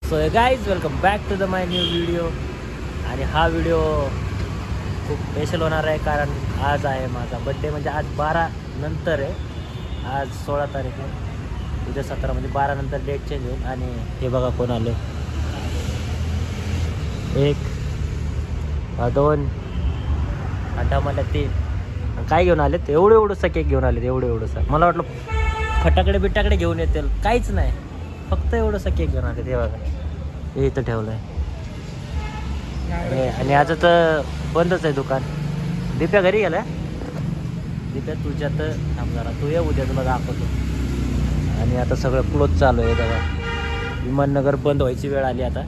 So guys welcome back to the my new video. आणि हा video खूप special होणार आहे कारण आज आहे माझा बड्डे. म्हणजे आज 12 नंतर आहे. आज 16 तारीख आहे, उद्या 17 म्हणजे 12 नंतर डेट चेंज होईल. आणि हे बघा कोण आले, 1 2 8 मला 3 काय घेऊन आलेत. एवढंसं केक घेऊन आलेत, एवढंसं. मला वाटलं फटाकडे बिटाकडे घेऊन येतील, काहीच नाही, फक्त एवढंसं केक घेऊन आले. ते बघा हे इथं ठेवलं आहे. आणि आज तर बंदच आहे दुकान. दिप्या घरी गेला. दिप्या तुझ्यात थांब जरा, तू ये उद्या तुला दाखवतो. आणि आता सगळं क्लोज चालू आहे बघा. विमाननगर बंद व्हायची वेळ आली आता.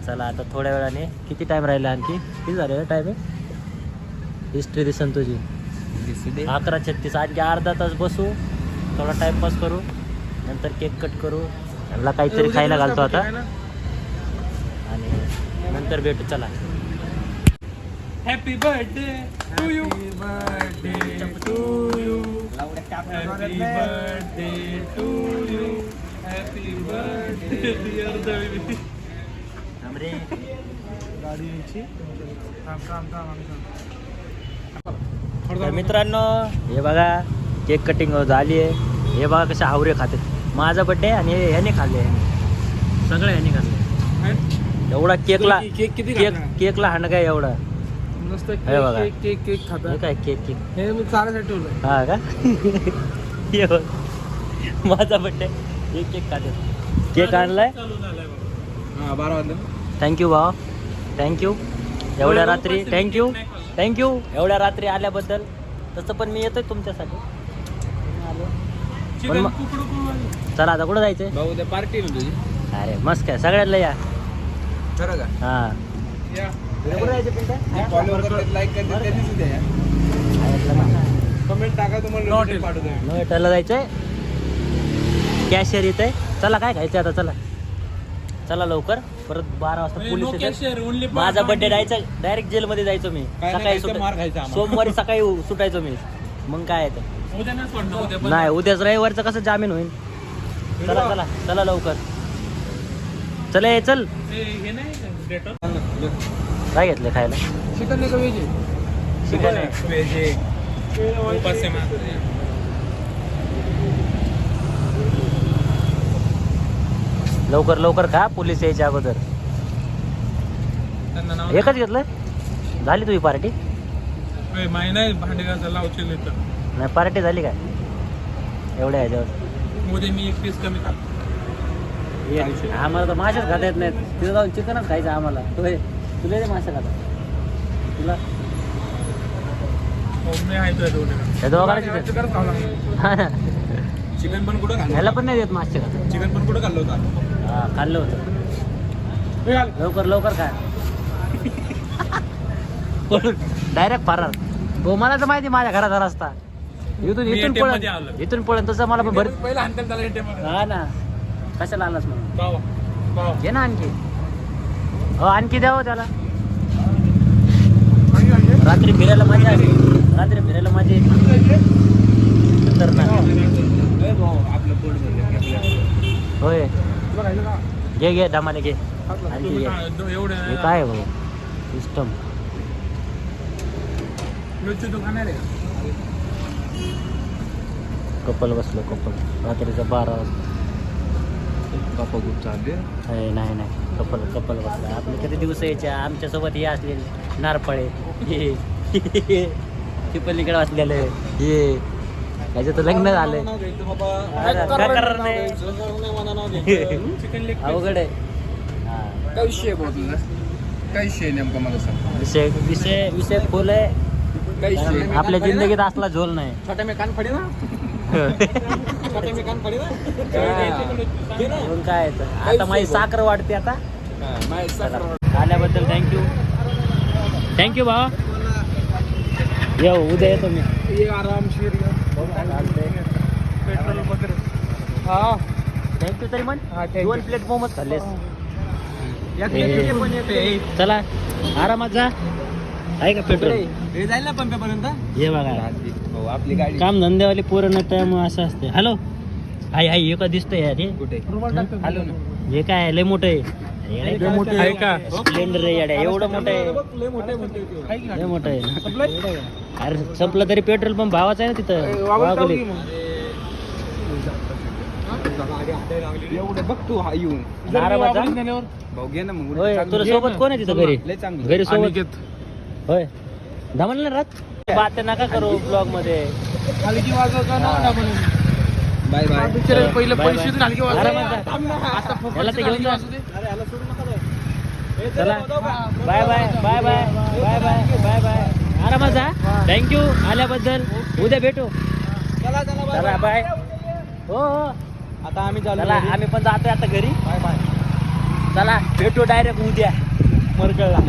चला आता थोड्या वेळाने, किती टाईम राहिला आणखी, किती झालेला टाईम आहे, हिस्ट्री दिसन तुझी 11:36. आणखी अर्धा तास बसू, थोडा टाईमपास करू, नंतर केक कट करू, यांना काहीतरी खायला घालतो आता आणि नंतर भेटू. चला. Happy birthday to you, birthday to you, happy birthday to you, happy birthday dear Devi. हमरे गाडीची तर मित्रांनो हे बघा केक कटिंग झाली आहे. हे बघा कसे आवरे खातात. माझा बड्डे आणि ह्याने खाल्ले, सगळं ह्याने खाल्ले. एवढा केकला केक किती केकला हाण काय एवढा. मस्त हे बघा. केक केक खाता. हे काय केक हे मी चालायसाठी ठेवलं. हा का. हे बघ, माझा बड्डे हे केक खातात. केक आणलाय. 12 वाजलं. थँक्यू भाऊ, थँक्यू एवढ्या रात्री. थँक्यू एवढ्या रात्री आल्याबद्दल. तसं पण मी येतोय तुमच्यासाठी. पण चला आता कुठं जायचंय भाऊ उद्या पार्टी ना तुझी. अरे मस्त काय, सगळ्यातलं या. खरं का? हा कुठं जायचं पिंट्या? लाईक कमेंट टाका, तुम्हाला पाठवतो. नोएटाला जायचंय. कॅशियर येत आहे. चला काय खायचं आता, चला चला लवकर. परत 12 वाजता पोलीस येतात. माझा बर्थडे जायचं, डायरेक्ट जेलमध्ये जायचो मी. सकाळी सोमवारी सकाळी सुटायचो मी. मग काय आहे नाही, उद्याच रविवारचं कसं जामीन होईल. चला चला चला लवकर. चल ये चल. काय घेतलं खायला? चिकन नाही का व्हेज? चिकन आहे. लवकर लवकर खा, पोलीस यायच्या अगोदर. एकच घेतलं, झाली तुझी पार्टी? नाही भांडे घासायला लावशील तर नाही, पार्टी झाली काय एवढ्या ह्याच्यावर? उद्या मी 1 पीस कमी खातो. आम्हाला तर मासेच खाता येत नाहीत. तिथं जाऊन चिकनच खायचं आम्हाला. तुला मासे खाता तुला? मी आहे त्या दोघांना चिकन पण कुठं खाल्लं? ह्याला पण नाही देत मासे खाता. चिकन पण कुठं खाल्लं होतं? हा खाल्लं होतं. लवकर लवकर खा. डायरेक्ट फरार. हो मला तर माहिती माझ्या घरात झाला असता. इथून पळून तसं मला पण बरं. पहिला हाणतात त्याला ATM. हा ना, कशाला आलास म्हणून. बाबा घे ना आणखी. हो आणखी द्यावं त्याला. रात्री फिरायला मजा आली. रात्री फिरायला मजा येते. खतरनाक. होय घे घे दमाने घे. आणखी घे. हे काय भाऊ सिस्टम. कपल बसलो, कपल रात्रीचा 12 वाजता. नाही नाही कपल बसला. आपले किती दिवस यायच्या आमच्यासोबत हे असलेले नारपळे, हे चिपलीकडे असलेले, हे याचं तर लग्न झालंय. अवघड आहे. काय विषय बोलतो? काय विषय नेमका मला सांग. विषय खोल आहे. आपल्या जिंदगीत असला झोल नाही. छोट्या मी कान पडे ना. छोट्या मी कान पडे ना. काय आता माझी साखर वाढते आता. आल्याबद्दल थँक्यू भावा. येऊ उद्या येतो मी. आरामशीर पेट्रोल वगैरे. हा थँक्यू. तरी म्हण 2 प्लेट मोमोज खाल्लेस. चला आरामात जा. आहे का पेट्रोल? जाईल ना पंप्यापर्यंत. हे बघा आपली गाडी काम धंद्यावाली पोरं ना, त्यामुळे असं असते. हॅलो हाय हाय हे का दिसतंय यार हे? कुठे हॅलो ना हे काय लय मोठं आहे आहे का स्प्लेंडर आहे याड्या एवढं मोठं आहे लय मोठं आहे अरे संपलं तरी पेट्रोल पंप भावाचा आहे ना तिथं वाघोलीत. एवढं बघ तू हा येऊन नाराबाचा? भाऊ घे ना मग होय तुला सोबत कोण आहे तिथं घरी लय चांगलं घरी सोबत होय धमाल ना रात बात नका करू ब्लॉग मध्ये बाय बाय पहिलं पैसे याला तर घेऊन जा चला bye bye bye bye bye bye bye bye आरामात जा थँक्यू आल्याबद्दल उद्या भेटू चला बाय हो हो आता आम्ही चला आम्ही पण जातोय आता घरी बाय बाय चला भेटू डायरेक्ट उद्या मरकळला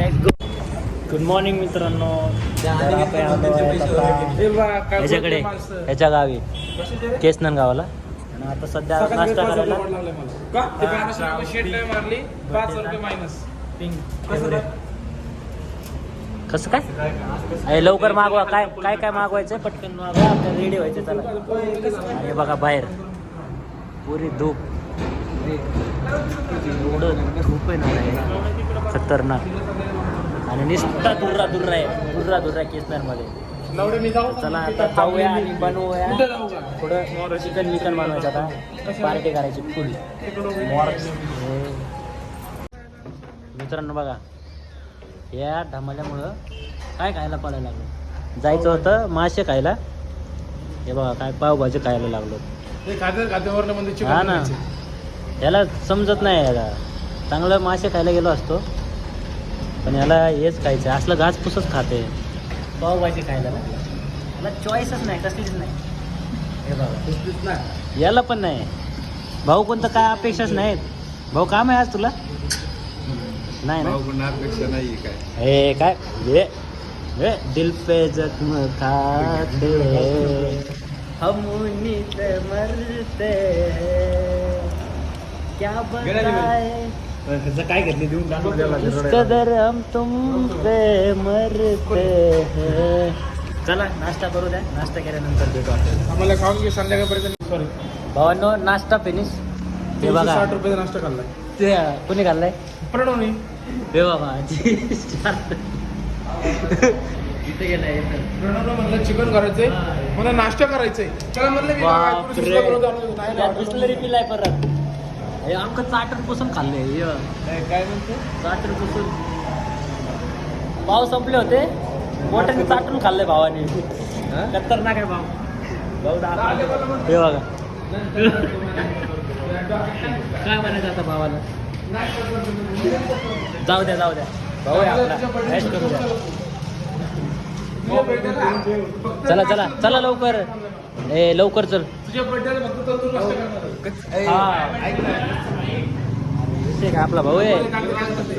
गुड मॉर्निंग मित्रांनो तर आपण आलोय आता ह्याच्याकडे ह्याच्या गावी केसनन गावाला आणि आता सध्या नाश्ता करायला कसं काय अरे लवकर मागवा काय काय काय मागवायचं पटकन मागवा आपल्याला रेडी व्हायचं चला आणि बघा बाहेर पुरी धूप एवढं धूप आहे ना खतरनाक आणि निस्ता दुर्रा दुर्रा आहे केसनर मध्ये चला आता जाऊया आणि बनवूया थोडं चिकन बनवायचं आता पार्टी करायची फुल मित्रांनो बघा या धमाल्यामुळं काय खायला पडायला लागलं जायचं होतं मासे खायला हे बघा काय पावभाजी खायला लागलो हा ना याला समजत नाही याला चांगलं मासे खायला गेलो असतो पण याला हेच खायचं असलं घासपुसच खाते पावभाजी खायला ना याला चॉईसच नाही कसलीच नाही हे बघा याला पण नाही भाऊ कोणतं काय अपेक्षाच नाहीत भाऊ काम आहे आज तुला नाही ना नाही काय हे काय हे दिल पे जख्म खाते हम उन्हीं पे मरते क्या बताए काय घेतली देऊन इस कदर हम तुम पे मरते हैं चला नाश्ता करू द्या नाश्ता केल्यानंतर भेटू आम्हाला खाऊन घे संध्याकाळपर्यंत सॉरी भावांनो नाश्ता फिनिश हे बघा 60 रुपयाचा नाश्ता खाल्लाय ते कोणी खाल्लाय प्रणवनी हे बाबा इथे गेलाय प्रणवला म्हणलं चिकन करायचंय मला नाश्ता करायचंय त्याला म्हणलं मी बिस्लरी पिलाय परत हे आमचं चाटण पुसून खाल्लंय काय म्हणतो चाटण पुसून भाव संपले होते मोठ्याने चाटून खाल्लंय भावाने खतरनाक आहे भाव हे बघा काय म्हणायचं आता भावाला जाऊ द्या भाऊ आहे आपला ऐश करू द्या चला चला चला लवकर ए लवकर चल तुझ्या बर्थडेला फक्त तंदूर नाश्ता ठीक आहे आपला भाऊ आहे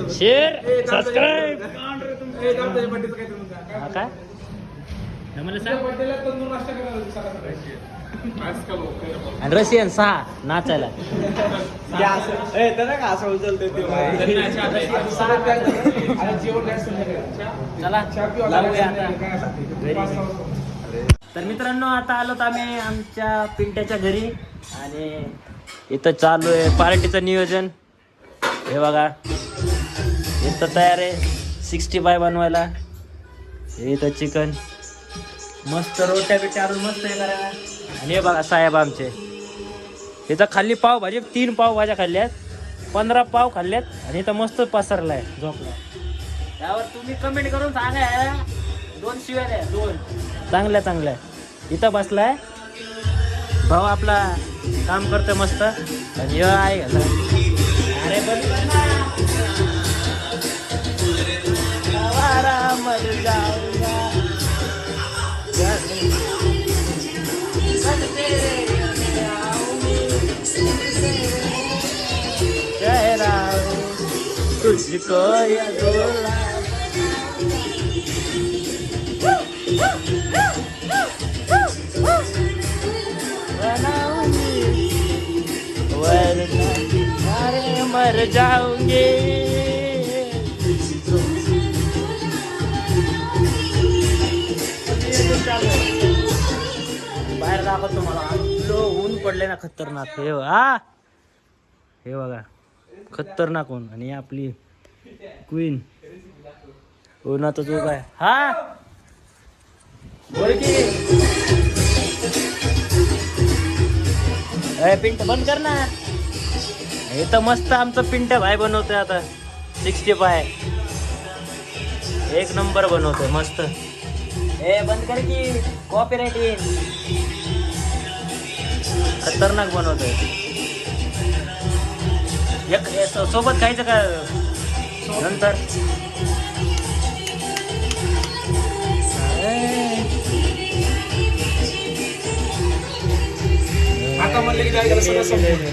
शेअर सबस्क्राईब काय मला सांग आणि रशियन 6 नाचायला चला लावूया आता. तर मित्रांनो आता आलोत आम्ही आमच्या पिंट्याच्या घरी आणि इथं चालू आहे पार्टीचं नियोजन हे बघा इथं तयार आहे 65 बनवायला हे इथं चिकन मस्त रोट्या बिट्या आणून मस्त हे करा आणि हे बघा साहेब आमचे इथं खाल्ली पावभाजी 3 पावभाज्या खाल्ल्यात 15 पाव खाल्ल्यात आणि इथं मस्त पसरलाय झोपलाय त्यावर तुम्ही कमेंट करून सांगा 2 शिव्या द्या 2 चांगल्या इथं बसलाय भाऊ आपला काम करतोय मस्त आणि हे आहे अरे मर जाऊंगा तुझको अरे मर जाऊंगे बाहेर दाखवतो तुम्हाला ऊन पडले ना खतरनाक. हे बघा खतरनाक ऊन. आणि आपली क्वीन उन्हातच उभा आहे. हा बोल की. पिंट बंद कर ना. हे तर मस्त आमचं पिंट भाई बनवतोय आता 65. एक नंबर बनवतोय मस्त. बंद कर की कॉपीराइट येईल. खतरनाक बनवतोय. सोबत खायचं का नंतर. आता म्हणले की काय सगळं संपूर्ण.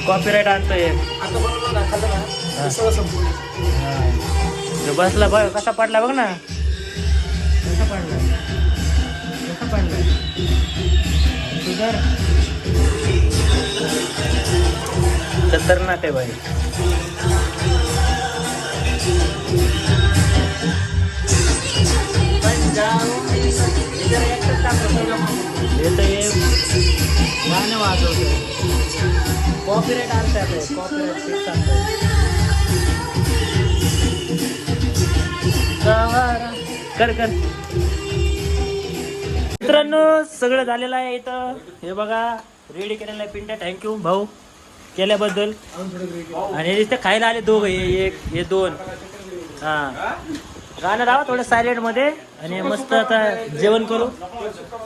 कॉपीराइट आणतोय. आता बनवलं ना खाल्लं ना सगळं संपूर्ण. बसला बघ कसा पडला बघ ना. कसा पडला सुधर. खतरनाक आहे भाई. गाणं वाजवतोय. कॉपीराइट आणतोय. कॉपीराइट फिक्स आणतोय. कर मित्रांनो सगळं झालेलं आहे इथं. हे बघा रेडी केलेलं आहे पिंट्या. थँक्यू भाऊ केल्याबद्दल. आणि इथे खायला आले दोघं. एक हे दोन. हा गाणं लावा थोडं सायलेंट मध्ये. आणि मस्त आता जेवण करू.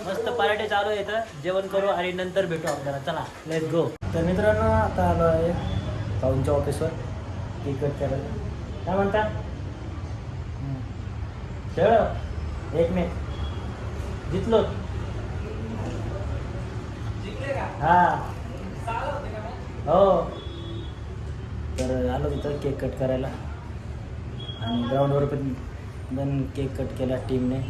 मस्त पराठे चालू आहे इथं. जेवण करू आणि नंतर भेटू आपल्याला. चला लेट्स गो. तर मित्रांनो आता आलो आहे भाऊंच्या ऑफिसवर तिकट करायला. काय म्हणता एक मिनिट जितलो. हा हो. तर आलो तिथं केक कट करायला. आणि ग्राउंडवर पण केक कट केला टीमने.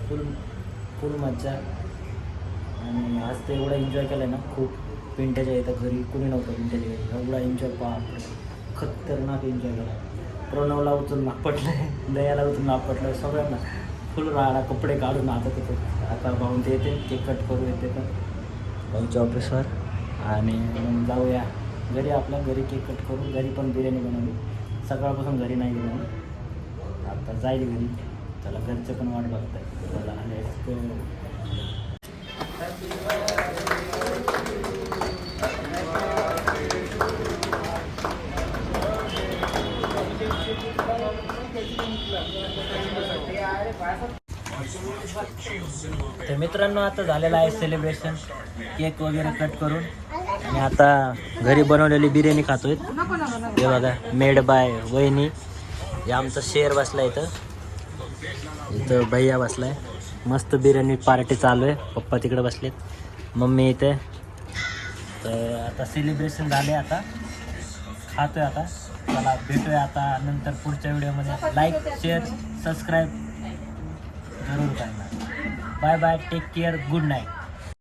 फुल मज्जा. आणि आज तर एवढा एन्जॉय केला ना खूप. पिंट्याच्या इथं घरी कुणी नव्हतं. पिंट्याच्या घरी एवढा एन्जॉय. खतरनाक एन्जॉय केला. प्रणवला उचलून नापटलंय. दयाला उचलून नापटलं. सगळ्यांना फुल राडा. कपडे काढून आता तिथं. आता भाऊन ते येते केक कट करू येते पण भाऊच्या ऑफिसवर. आणि मग जाऊया घरी. आपल्या घरी केक कट करू. घरी पण बिर्याणी बनवली. सकाळपासून घरी नाही गेलो. आता जाईल घरी. चला घरचे पण वाट बघताय. चला तर मित्रांनो आता झालेलं आहे सेलिब्रेशन. केक वगैरे कट करून. आणि आता घरी बनवलेली बिर्याणी खातोय. हे बघा मेड बाय वहिनी. हे आमचा शेर बसला इथं भैया बसलाय. मस्त बिर्याणी पार्टी चालू आहे. पप्पा तिकडे बसलेत. मम्मी इथे. तर आता सेलिब्रेशन झाले. आता खातोय. आता चला भेटूया आता नंतर पुढच्या व्हिडिओमध्ये. लाईक शेअर सबस्क्राईब जरूर करणार. Bye bye. Take care. Good night.